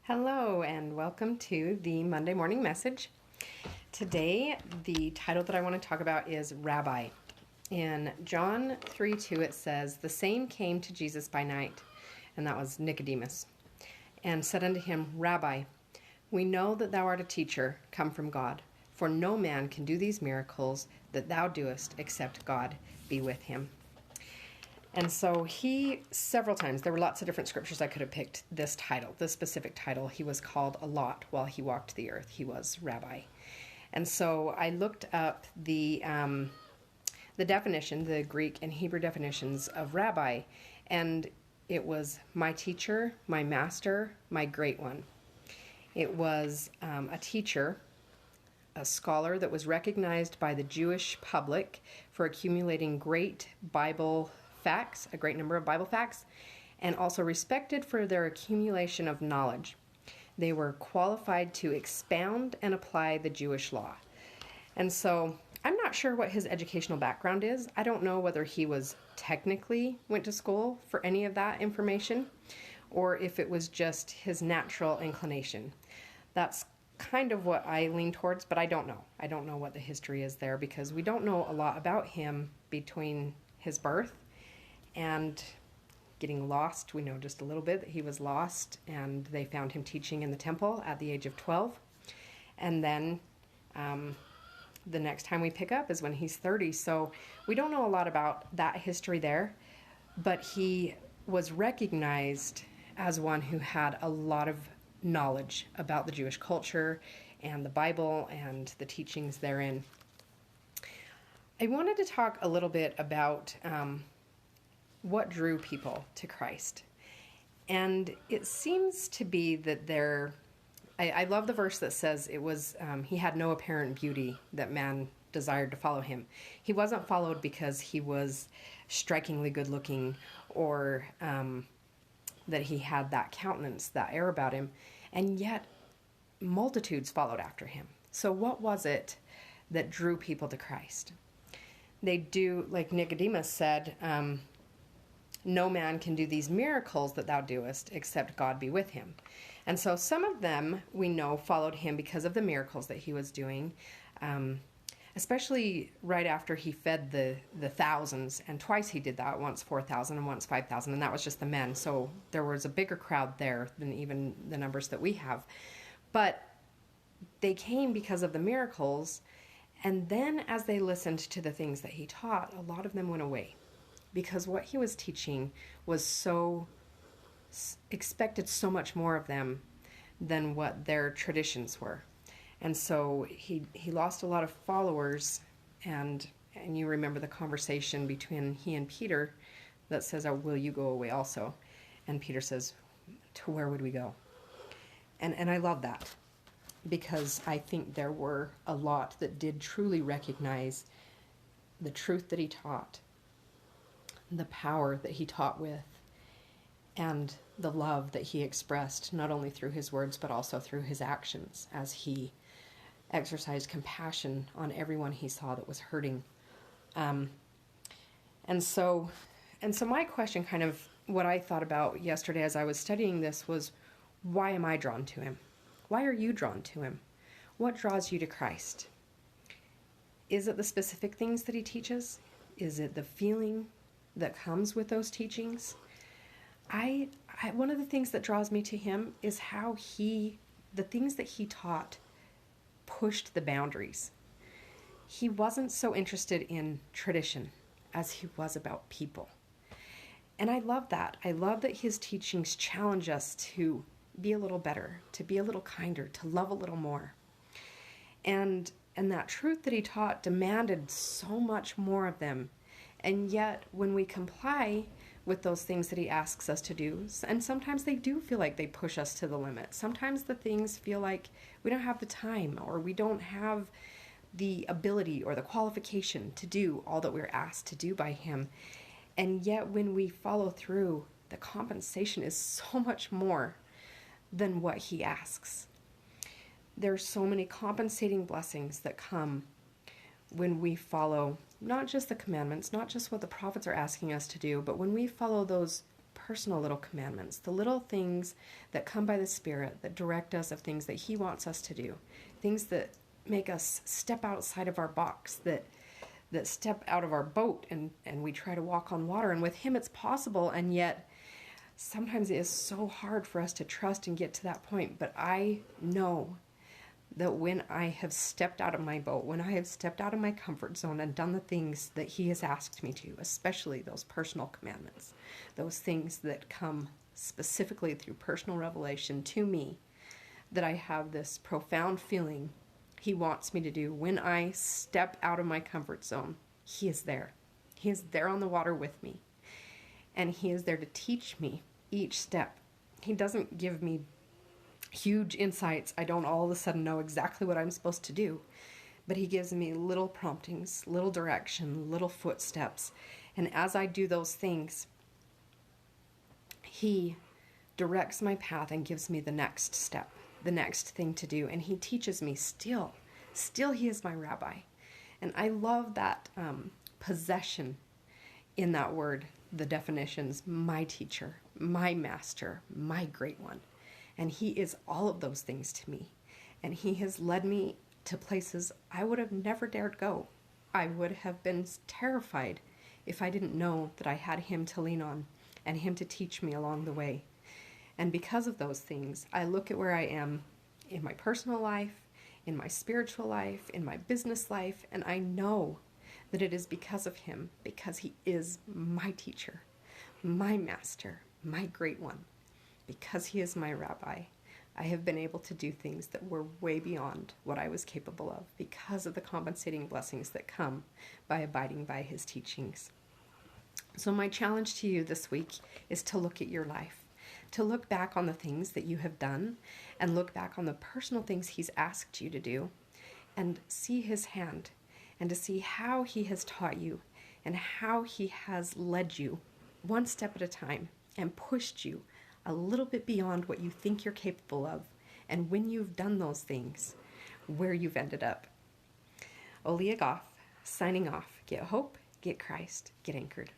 Hello and welcome to the Monday morning message. Today, the title that I want to talk about is Rabbi. In John 3:2, it says, "The same came to Jesus by night," and that was Nicodemus, "and said unto him, Rabbi, we know that thou art a teacher come from God, for no man can do these miracles that thou doest except God be with him." And so he, several times, there were lots of different scriptures I could have picked this title, this specific title. He was called a lot while he walked the earth. He was Rabbi. And so I looked up the definition, the Greek and Hebrew definitions of Rabbi, and it was my teacher, my master, my great one. It was a teacher, a scholar that was recognized by the Jewish public for accumulating great Bible facts, a great number of Bible facts, and also respected for their accumulation of knowledge. They were qualified to expound and apply the Jewish law. And so I'm not sure what his educational background is. I don't know whether he was technically went to school for any of that information or if it was just his natural inclination. That's kind of what I lean towards, but I don't know. I don't know what the history is there because we don't know a lot about him between his birth and getting lost. We know just a little bit that he was lost, and they found him teaching in the temple at the age of 12. And then the next time we pick up is when he's 30. So we don't know a lot about that history there, but he was recognized as one who had a lot of knowledge about the Jewish culture and the Bible and the teachings therein. I wanted to talk a little bit about what drew people to Christ. And it seems to be that I love the verse that says it was, he had no apparent beauty that man desired to follow him. He wasn't followed because he was strikingly good looking or that he had that countenance, that air about him. And yet multitudes followed after him. So what was it that drew people to Christ? They do, like Nicodemus said, no man can do these miracles that thou doest except God be with him. And so some of them we know followed him because of the miracles that he was doing, especially right after he fed the thousands. And twice he did that, once 4,000 and once 5,000, and that was just the men. So there was a bigger crowd there than even the numbers that we have. But they came because of the miracles, and then as they listened to the things that he taught, a lot of them went away. Because what he was teaching was so expected so much more of them than what their traditions were. And so he lost a lot of followers, and you remember the conversation between he and Peter that says, "Oh, will you go away also?" And Peter says, "To where would we go?" And I love that, because I think there were a lot that did truly recognize the truth that he taught, the power that he taught with, and the love that he expressed, not only through his words, but also through his actions as he exercised compassion on everyone he saw that was hurting. And so my question, kind of what I thought about yesterday as I was studying this, was, why am I drawn to him? Why are you drawn to him? What draws you to Christ? Is it the specific things that he teaches? Is it the feeling that comes with those teachings? I one of the things that draws me to him is how the things that he taught pushed the boundaries. He wasn't so interested in tradition as he was about people. And I love that. I love that his teachings challenge us to be a little better, to be a little kinder, to love a little more. And that truth that he taught demanded so much more of them. And yet, when we comply with those things that he asks us to do, and sometimes they do feel like they push us to the limit. Sometimes the things feel like we don't have the time, or we don't have the ability or the qualification to do all that we're asked to do by him. And yet, when we follow through, the compensation is so much more than what he asks. There's so many compensating blessings that come when we follow not just the commandments, not just what the prophets are asking us to do, but when we follow those personal little commandments, the little things that come by the Spirit that direct us of things that He wants us to do, things that make us step outside of our box, that step out of our boat and we try to walk on water. And with Him it's possible, and yet sometimes it is so hard for us to trust and get to that point. But I know that when I have stepped out of my boat, when I have stepped out of my comfort zone and done the things that He has asked me to, especially those personal commandments, those things that come specifically through personal revelation to me, that I have this profound feeling He wants me to do. When I step out of my comfort zone, He is there. He is there on the water with me. And He is there to teach me each step. He doesn't give me huge insights. I don't all of a sudden know exactly what I'm supposed to do. But He gives me little promptings, little direction, little footsteps. And as I do those things, He directs my path and gives me the next step, the next thing to do. And He teaches me still. Still He is my rabbi. And I love that possession in that word, the definitions, my teacher, my master, my great one. And He is all of those things to me. And He has led me to places I would have never dared go. I would have been terrified if I didn't know that I had Him to lean on and Him to teach me along the way. And because of those things, I look at where I am in my personal life, in my spiritual life, in my business life, and I know that it is because of Him, because He is my teacher, my master, my great one. Because He is my rabbi, I have been able to do things that were way beyond what I was capable of because of the compensating blessings that come by abiding by His teachings. So my challenge to you this week is to look at your life, to look back on the things that you have done and look back on the personal things He's asked you to do and see His hand and to see how He has taught you and how He has led you one step at a time and pushed you a little bit beyond what you think you're capable of, and when you've done those things, where you've ended up. Olia Goff, signing off. Get hope, get Christ, get anchored.